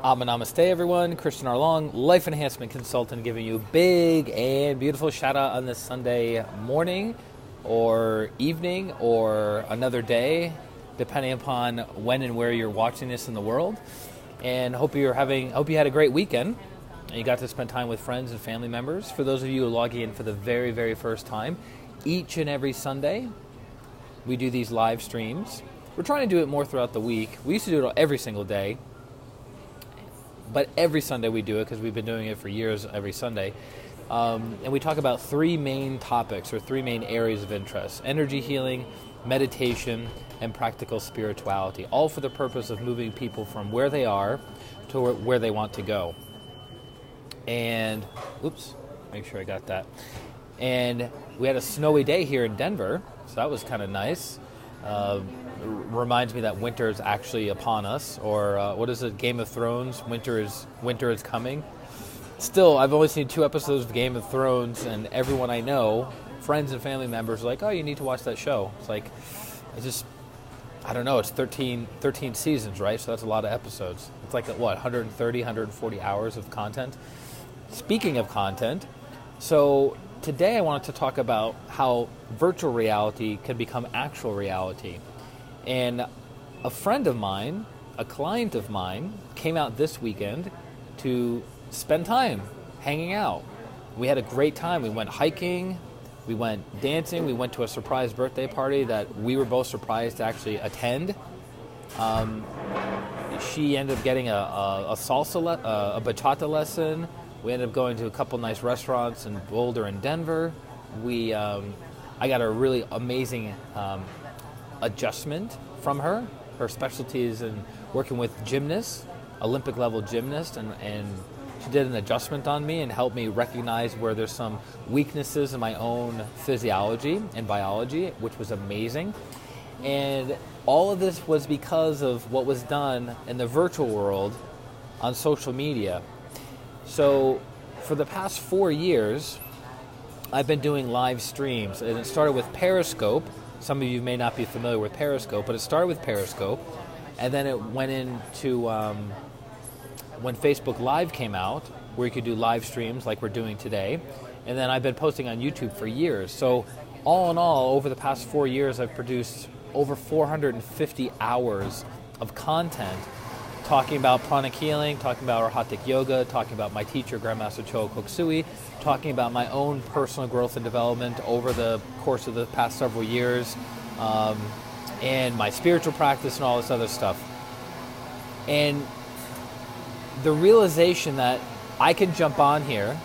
Namaste, everyone. Christian Arlong, life enhancement consultant, giving you a big and beautiful shout out on this Sunday morning or evening or another day, depending upon when and where you're watching this in the world. And hope you had a great weekend and you got to spend time with friends and family members. For those of you who are logging in for the very, very first time, each and every Sunday, we do these live streams. We're trying to do it more throughout the week. We used to do it every single day. But every Sunday we do it because we've been doing it for years every Sunday. And we talk about three main topics or three main areas of interest: energy healing, meditation, and practical spirituality, all for the purpose of moving people from where they are to where they want to go. And, make sure I got that. And we had a snowy day here in Denver, so that was kind of nice. Reminds me that winter is actually upon us, or what is it, Game of Thrones, winter is coming. Still, I've only seen 2 episodes of Game of Thrones, and everyone I know, friends and family members, are like, oh, you need to watch that show. It's like, I don't know, it's 13 seasons, right? So that's a lot of episodes. It's like, 130, 140 hours of content. Speaking of content, so today I wanted to talk about how virtual reality can become actual reality. And a friend of mine, a client of mine, came out this weekend to spend time hanging out. We had a great time. We went hiking, we went dancing, we went to a surprise birthday party that we were both surprised to actually attend. She ended up getting a bachata lesson. We ended up going to a couple nice restaurants in Boulder and Denver. I got a really amazing adjustment from her. Her specialty is in working with gymnasts, Olympic level gymnasts, and she did an adjustment on me and helped me recognize where there's some weaknesses in my own physiology and biology, which was amazing. And all of this was because of what was done in the virtual world on social media. So for the past 4 years, I've been doing live streams, and it started with Periscope. Some of you may not be familiar with Periscope, but it started with Periscope, and then it went into when Facebook Live came out, where you could do live streams like we're doing today, and then I've been posting on YouTube for years. So all in all, over the past 4 years, I've produced over 450 hours of content talking about pranic healing, talking about Arhatic yoga, talking about my teacher, Grandmaster Choa Kok Sui, talking about my own personal growth and development over the course of the past several years, and my spiritual practice and all this other stuff. And the realization that I can jump on here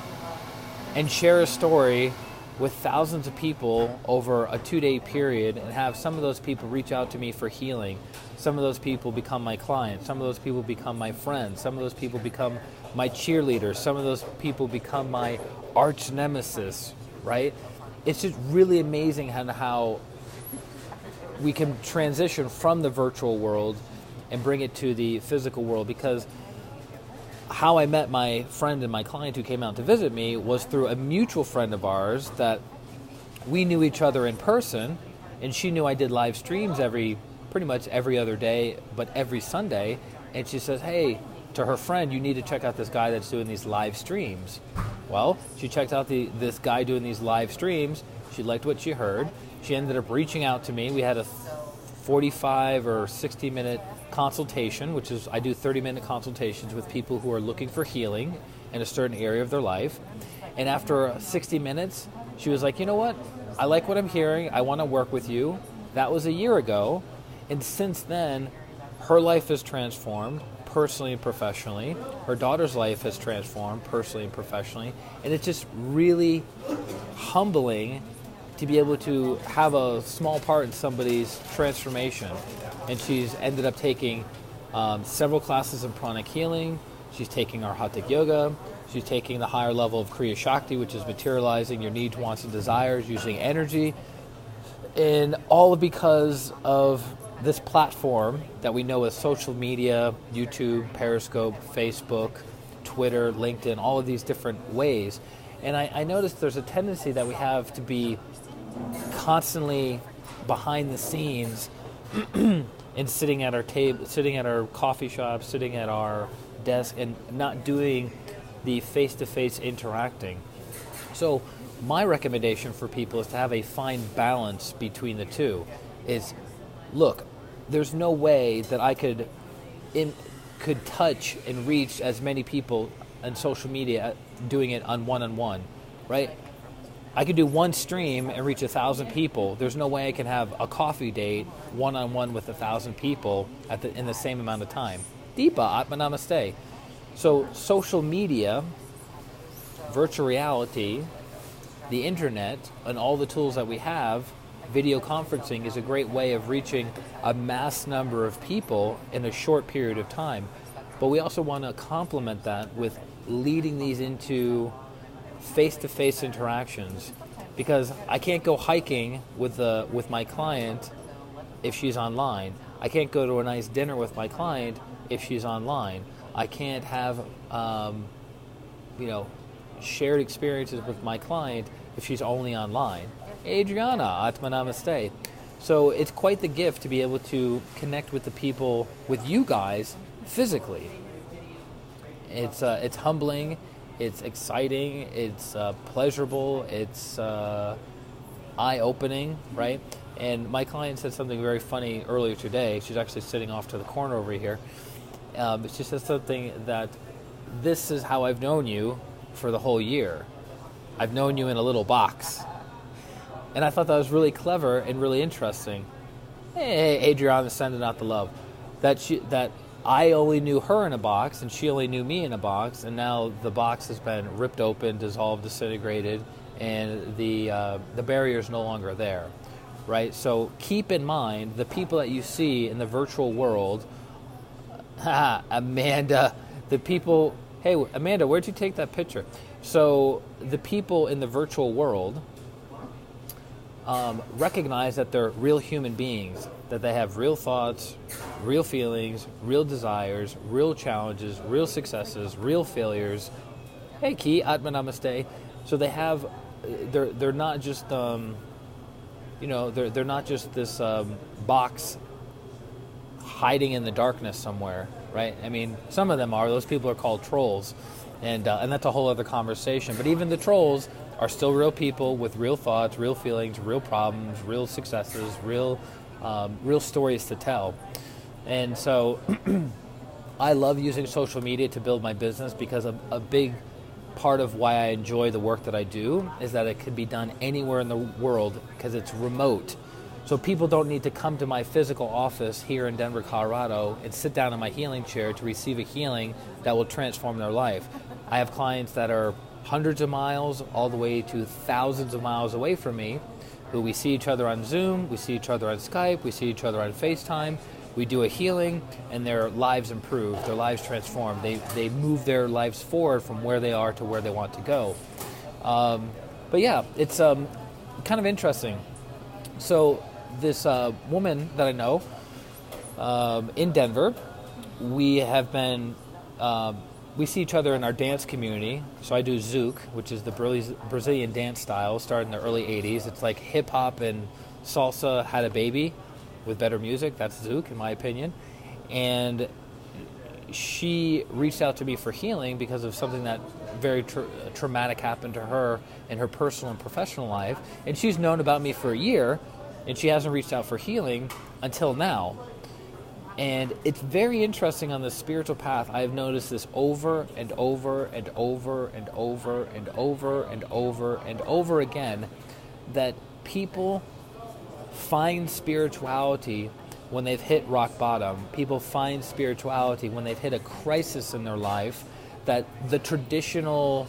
and share a story with thousands of people over a 2-day period and have some of those people reach out to me for healing. Some of those people become my clients. Some of those people become my friends. Some of those people become my cheerleaders. Some of those people become my arch nemesis, right? It's just really amazing how we can transition from the virtual world and bring it to the physical world, because how I met my friend and my client who came out to visit me was through a mutual friend of ours that we knew each other in person, and she knew I did live streams pretty much every other day, but every Sunday, and she says, hey, to her friend, you need to check out this guy that's doing these live streams. Well, she checked out this guy doing these live streams. She liked what she heard. She ended up reaching out to me. We had a 45 or 60-minute consultation, which is, I do 30-minute consultations with people who are looking for healing in a certain area of their life. And after 60 minutes, she was like, you know what? I like what I'm hearing. I want to work with you. That was a year ago. And since then, her life has transformed personally and professionally. Her daughter's life has transformed personally and professionally. And it's just really humbling to be able to have a small part in somebody's transformation. And she's ended up taking several classes in pranic healing. She's taking Arhatic yoga. She's taking the higher level of Kriya Shakti, which is materializing your needs, wants, and desires using energy. And all because of this platform that we know as social media, YouTube, Periscope, Facebook, Twitter, LinkedIn, all of these different ways. And I noticed there's a tendency that we have to be constantly behind the scenes and sitting at our table, sitting at our coffee shop, sitting at our desk and not doing the face-to-face interacting. So my recommendation for people is to have a fine balance between the two. Is, look, there's no way that I could touch and reach as many people on social media doing it on one-on-one, right? I could do one stream and reach 1,000 people. There's no way I can have a coffee date one-on-one with 1,000 people in the same amount of time. Deepa, Atma Namaste. So social media, virtual reality, the internet, and all the tools that we have, video conferencing is a great way of reaching a mass number of people in a short period of time. But we also want to complement that with leading these into face-to-face interactions, because I can't go hiking with my client if she's online. I can't go to a nice dinner with my client if she's online. I can't have shared experiences with my client if she's only online. Adriana, Atma Namaste. So it's quite the gift to be able to connect with the people, with you guys, physically. It's humbling, it's exciting, it's pleasurable, it's eye-opening, right? And my client said something very funny earlier today. She's actually sitting off to the corner over here. She said something that, this is how I've known you for the whole year. I've known you in a little box. And I thought that was really clever and really interesting. Hey, Adriana sending out the love. That I only knew her in a box, and she only knew me in a box, and now the box has been ripped open, dissolved, disintegrated, and the barrier is no longer there, right? So keep in mind the people that you see in the virtual world. Amanda, the people. Hey, Amanda, where'd you take that picture? So the people in the virtual world recognize that they're real human beings, that they have real thoughts, real feelings, real desires, real challenges, real successes, real failures. Hey, Ki, Atma Namaste. So they have, they're not just, they're not just this box hiding in the darkness somewhere, right? I mean, some of them are. Those people are called trolls, and that's a whole other conversation. But even the trolls are still real people with real thoughts, real feelings, real problems, real successes, real stories to tell. And so I love using social media to build my business, because a big part of why I enjoy the work that I do is that it can be done anywhere in the world because it's remote. So people don't need to come to my physical office here in Denver, Colorado and sit down in my healing chair to receive a healing that will transform their life. I have clients that are hundreds of miles all the way to thousands of miles away from me, who we see each other on Zoom, we see each other on Skype, we see each other on FaceTime, we do a healing, and their lives improve, their lives transform. They move their lives forward from where they are to where they want to go. But yeah, it's kind of interesting. So this woman that I know in Denver, we have been... we see each other in our dance community. So I do Zouk, which is the Brazilian dance style, started in the early 80s. It's like hip-hop and salsa had a baby with better music. That's Zouk, in my opinion. And she reached out to me for healing because of something that very traumatic happened to her in her personal and professional life. And she's known about me for a year, and she hasn't reached out for healing until now. And it's very interesting on the spiritual path. I've noticed this over and over and over and over and over and over and over again, that people find spirituality when they've hit rock bottom. People find spirituality when they've hit a crisis in their life, that the traditional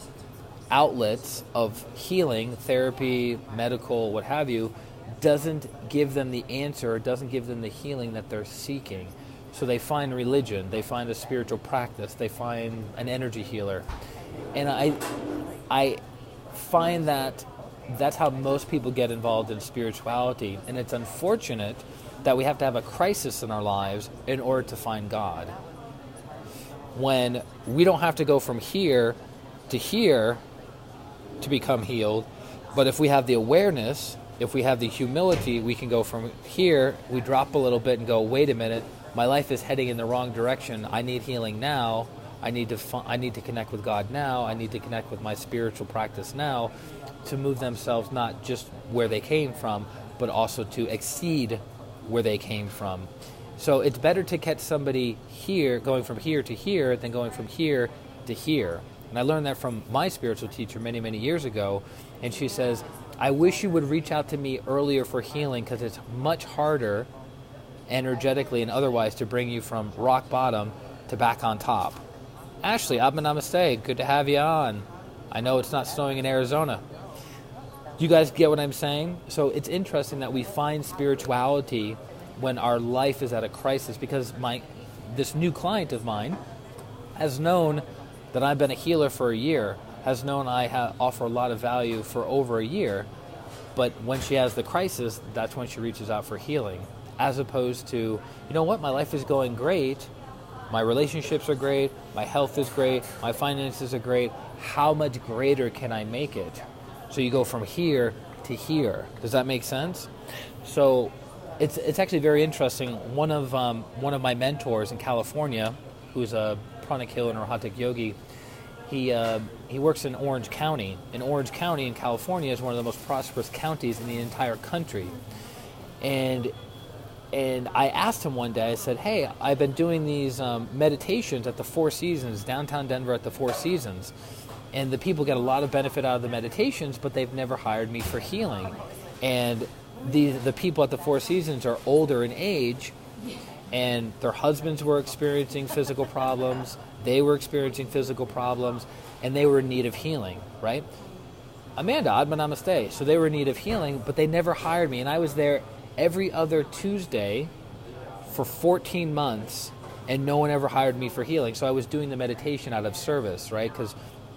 outlets of healing, therapy, medical, what have you, doesn't give them the answer, doesn't give them the healing that they're seeking. So they find religion, they find a spiritual practice, they find an energy healer. And I find that that's how most people get involved in spirituality. And it's unfortunate that we have to have a crisis in our lives in order to find God. When we don't have to go from here to become healed, but if we have the awareness, if we have the humility, we can go from here, we drop a little bit and go, wait a minute, my life is heading in the wrong direction. I need healing now. I need to connect with God now. I need to connect with my spiritual practice now to move themselves not just where they came from, but also to exceed where they came from. So it's better to catch somebody here, going from here to here, than going from here to here. And I learned that from my spiritual teacher many, many years ago. And she says, I wish you would reach out to me earlier for healing, because it's much harder energetically and otherwise to bring you from rock bottom to back on top. Ashley, Abba Namaste. Good to have you on. I know it's not snowing in Arizona. You guys get what I'm saying? So it's interesting that we find spirituality when our life is at a crisis, because this new client of mine has known that I've been a healer for a year, has known I offer a lot of value for over a year, but when she has the crisis, that's when she reaches out for healing, as opposed to, you know what, my life is going great, my relationships are great, my health is great, my finances are great, how much greater can I make it? So you go from here to here. Does that make sense? So it's actually very interesting. One of my mentors in California, who's a pranic healer and Rahatic yogi, he works in Orange County. And Orange County in California is one of the most prosperous counties in the entire country. And I asked him one day, I said, hey, I've been doing these meditations at the Four Seasons, downtown Denver at the Four Seasons. And the people get a lot of benefit out of the meditations, but they've never hired me for healing. And the people at the Four Seasons are older in age, and their husbands were experiencing physical problems, they were experiencing physical problems, and they were in need of healing, right? Amanda, Adma Namaste. So they were in need of healing, but they never hired me. And I was there every other Tuesday for 14 months, and no one ever hired me for healing. So I was doing the meditation out of service, right? Because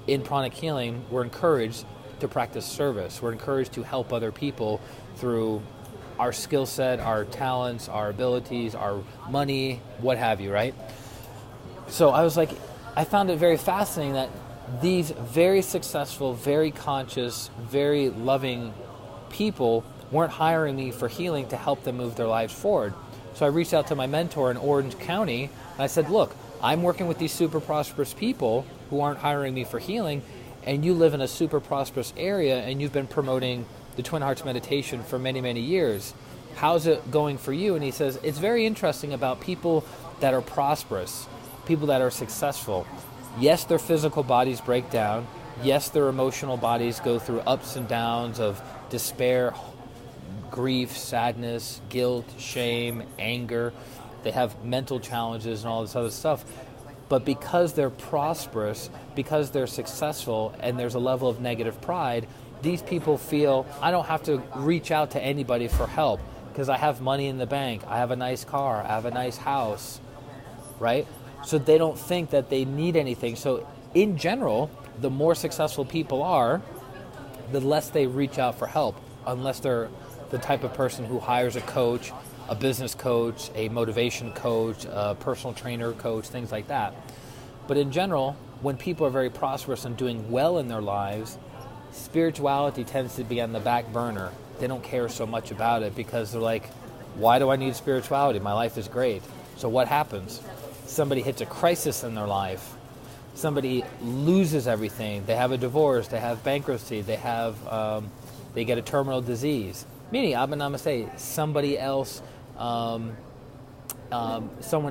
in pranic healing, we're encouraged to practice service. We're encouraged to help other people through our skill set, our talents, our abilities, our money, what have you, right? So I was like, I found it very fascinating that these very successful, very conscious, very loving people weren't hiring me for healing to help them move their lives forward. So I reached out to my mentor in Orange County, and I said, look, I'm working with these super prosperous people who aren't hiring me for healing, and you live in a super prosperous area, and you've been promoting the Twin Hearts meditation for many, many years. How's it going for you? And he says, it's very interesting about people that are prosperous, people that are successful. Yes, their physical bodies break down. Yes, their emotional bodies go through ups and downs of despair, grief, sadness, guilt, shame, anger. They have mental challenges and all this other stuff. But because they're prosperous, because they're successful, and there's a level of negative pride, these people feel, I don't have to reach out to anybody for help because I have money in the bank, I have a nice car, I have a nice house, right? So they don't think that they need anything. So in general, the more successful people are, the less they reach out for help, unless they're the type of person who hires a coach, a business coach, a motivation coach, a personal trainer coach, things like that. But in general, when people are very prosperous and doing well in their lives, spirituality tends to be on the back burner. They don't care so much about it because they're like, why do I need spirituality? My life is great. So what happens? Somebody hits a crisis in their life. Somebody loses everything. They have a divorce. They have bankruptcy. They get a terminal disease. Meaning, Abba Namaste, somebody else, someone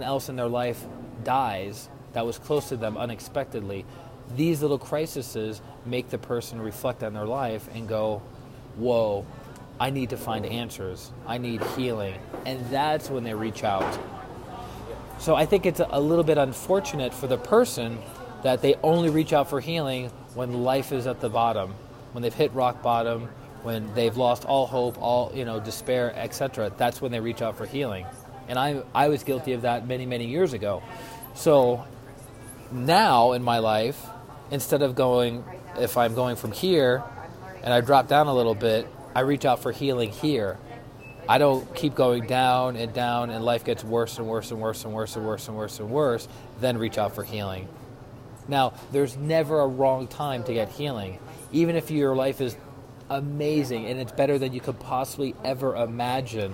else in their life dies that was close to them unexpectedly. These little crises make the person reflect on their life and go, whoa, I need to find answers. I need healing. And that's when they reach out. So I think it's a little bit unfortunate for the person that they only reach out for healing when life is at the bottom, when they've hit rock bottom, when they've lost all hope, all despair, etc. That's when they reach out for healing. And I was guilty of that many, many years ago. So now in my life, instead of going, if I'm going from here and I drop down a little bit, I reach out for healing here. I don't keep going down and life gets worse and worse and worse and worse and worse and worse and worse, then reach out for healing. Now, there's never a wrong time to get healing. Even if your life is amazing and it's better than you could possibly ever imagine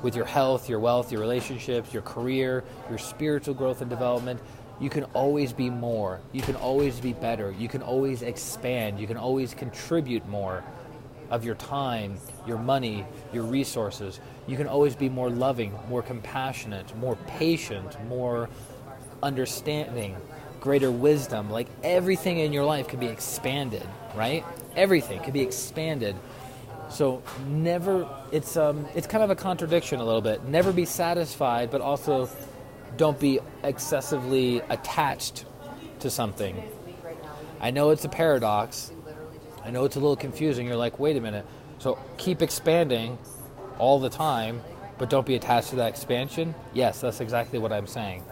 with your health, your wealth, your relationships, your career, your spiritual growth and development, you can always be more. You can always be better. You can always expand. You can always contribute more of your time, your money, your resources. You can always be more loving, more compassionate, more patient, more understanding, greater wisdom. Like everything in your life can be expanded, right? Everything can be expanded. So never, it's kind of a contradiction a little bit. Never be satisfied, but also don't be excessively attached to something. I know it's a paradox. I know it's a little confusing. You're like, wait a minute. So keep expanding all the time, but don't be attached to that expansion? Yes, that's exactly what I'm saying.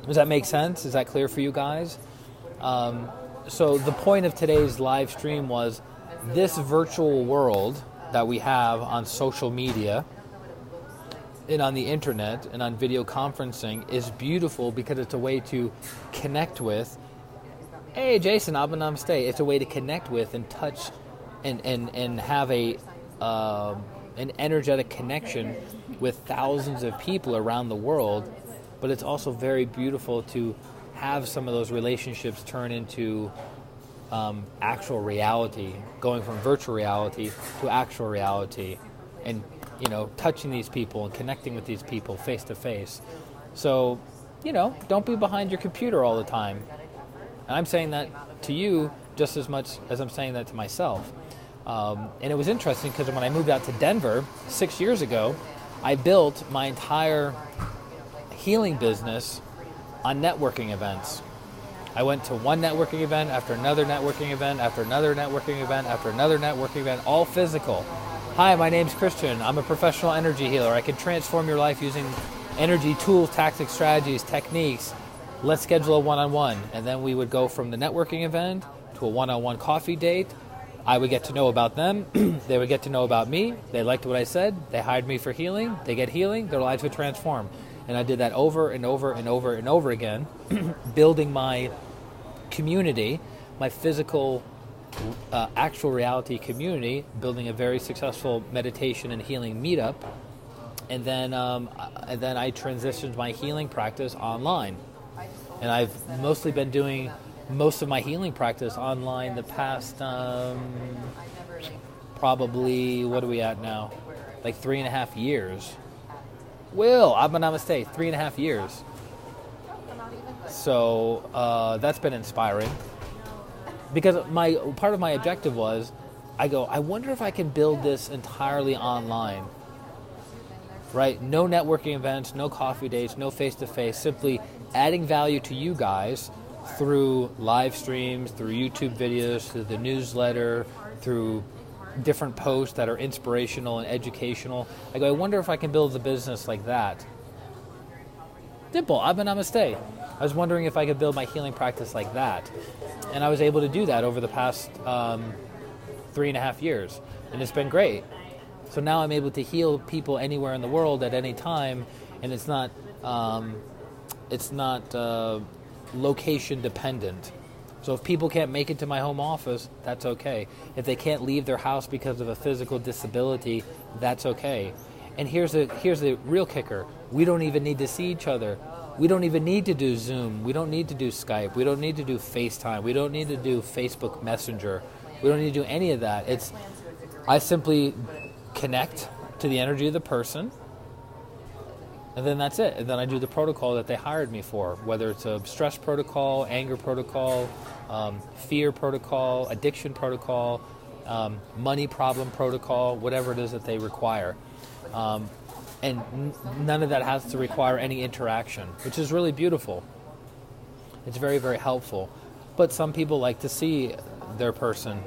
Does that make sense? Is that clear for you guys? So the point of today's live stream was this virtual world that we have on social media and on the internet and on video conferencing is beautiful because it's a way to connect with. Hey, Jason, Abba Namaste. It's a way to connect with and touch and have an energetic connection with thousands of people around the world. But it's also very beautiful to have some of those relationships turn into actual reality, going from virtual reality to actual reality, and touching these people and connecting with these people face to face. So, don't be behind your computer all the time. And I'm saying that to you just as much as I'm saying that to myself. And it was interesting because when I moved out to Denver 6 years ago, I built my entire healing business on networking events. I went to one networking event after another networking event after another networking event after another networking event, all physical. Hi, my name's Christian. I'm a professional energy healer. I can transform your life using energy tools, tactics, strategies, techniques. Let's schedule a one-on-one. And then we would go from the networking event to a one-on-one coffee date. I would get to know about them. They would get to know about me. They liked what I said. They hired me for healing. They get healing. Their lives would transform. And I did that over and over and over and over again, building my community, my physical, actual reality community, building a very successful meditation and healing meetup. And then I transitioned my healing practice online. And I've mostly been doing most of my healing practice online the past, probably, what are we at now? Like 3.5 years. Abba Namaste, 3.5 years. So that's been inspiring. Because part of my objective was, I wonder if I can build this entirely online. Right? No networking events, no coffee dates, no face-to-face, simply adding value to you guys through live streams, through YouTube videos, through the newsletter, through different posts that are inspirational and educational. I wonder if I can build a business like that. Dimple, Abba Namaste. I was wondering if I could build my healing practice like that. And I was able to do that over the past 3.5 years. And it's been great. So now I'm able to heal people anywhere in the world at any time, and it's not location dependent. So if people can't make it to my home office, that's okay. If they can't leave their house because of a physical disability, that's okay. And here's the real kicker. We don't even need to see each other. We don't even need to do Zoom. We don't need to do Skype. We don't need to do FaceTime. We don't need to do Facebook Messenger. We don't need to do any of that. I simply connect to the energy of the person, and then that's it. And then I do the protocol that they hired me for, whether it's a stress protocol, anger protocol, fear protocol, addiction protocol, money problem protocol, whatever it is that they require. And none of that has to require any interaction, which is really beautiful. It's very, very helpful. But some people like to see the person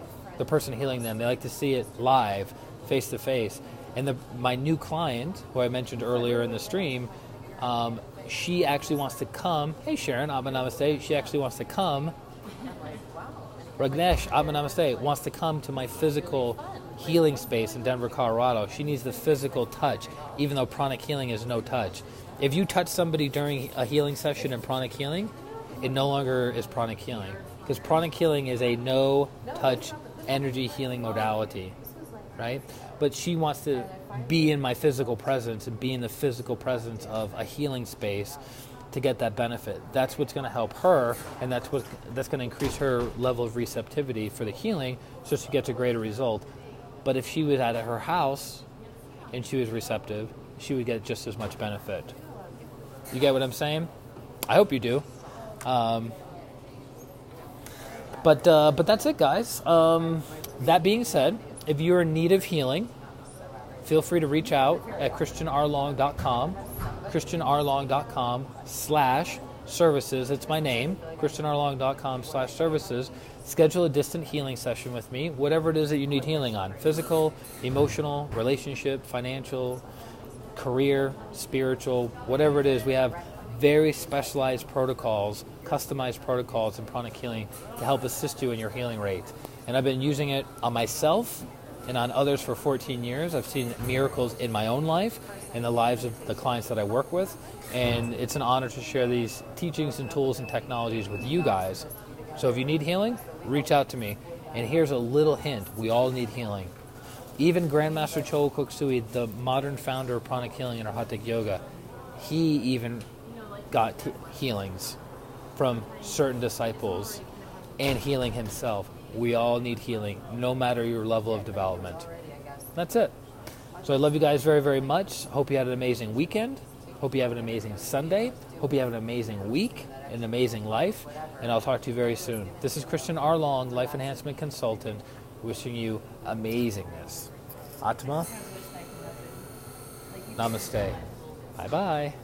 healing them. They like to see it live, face to face. And my new client, who I mentioned earlier in the stream, she actually wants to come. Hey Sharon, Abba Namaste. She actually wants to come. Ragnesh, Abba Namaste, wants to come to my physical healing space in Denver, Colorado. She needs the physical touch, even though pranic healing is no touch. If you touch somebody during a healing session in pranic healing, it no longer is pranic healing. Because pranic healing is a no-touch energy healing modality, right? But she wants to be in my physical presence and be in the physical presence of a healing space to get that benefit. That's what's going to help her, and that's going to increase her level of receptivity for the healing, so she gets a greater result. But if she was at her house and she was receptive, she would get just as much benefit. You get what I'm saying? I hope you do. But that's it, guys. That being said, if you're in need of healing, feel free to reach out at christianrlong.com, christianrlong.com/services. It's my name, christianrlong.com/services. Schedule a distant healing session with me, whatever it is that you need healing on: physical, emotional, relationship, financial, career, spiritual, whatever it is. We have very specialized protocols, customized protocols in pranic healing to help assist you in your healing rate. And I've been using it on myself and on others for 14 years. I've seen miracles in my own life and the lives of the clients that I work with. And it's an honor to share these teachings and tools and technologies with you guys. So if you need healing, reach out to me. And here's a little hint: we all need healing. Even Grandmaster Choa Kok Sui, the modern founder of pranic healing and Arhatic Yoga, he even got healings from certain disciples and healing himself. We all need healing, no matter your level of development. That's it. So I love you guys very, very much. Hope you had an amazing weekend. Hope you have an amazing Sunday. Hope you have an amazing week, an amazing life. And I'll talk to you very soon. This is Christian R. Long, Life Enhancement Consultant, wishing you amazingness. Atma. Namaste. Bye-bye.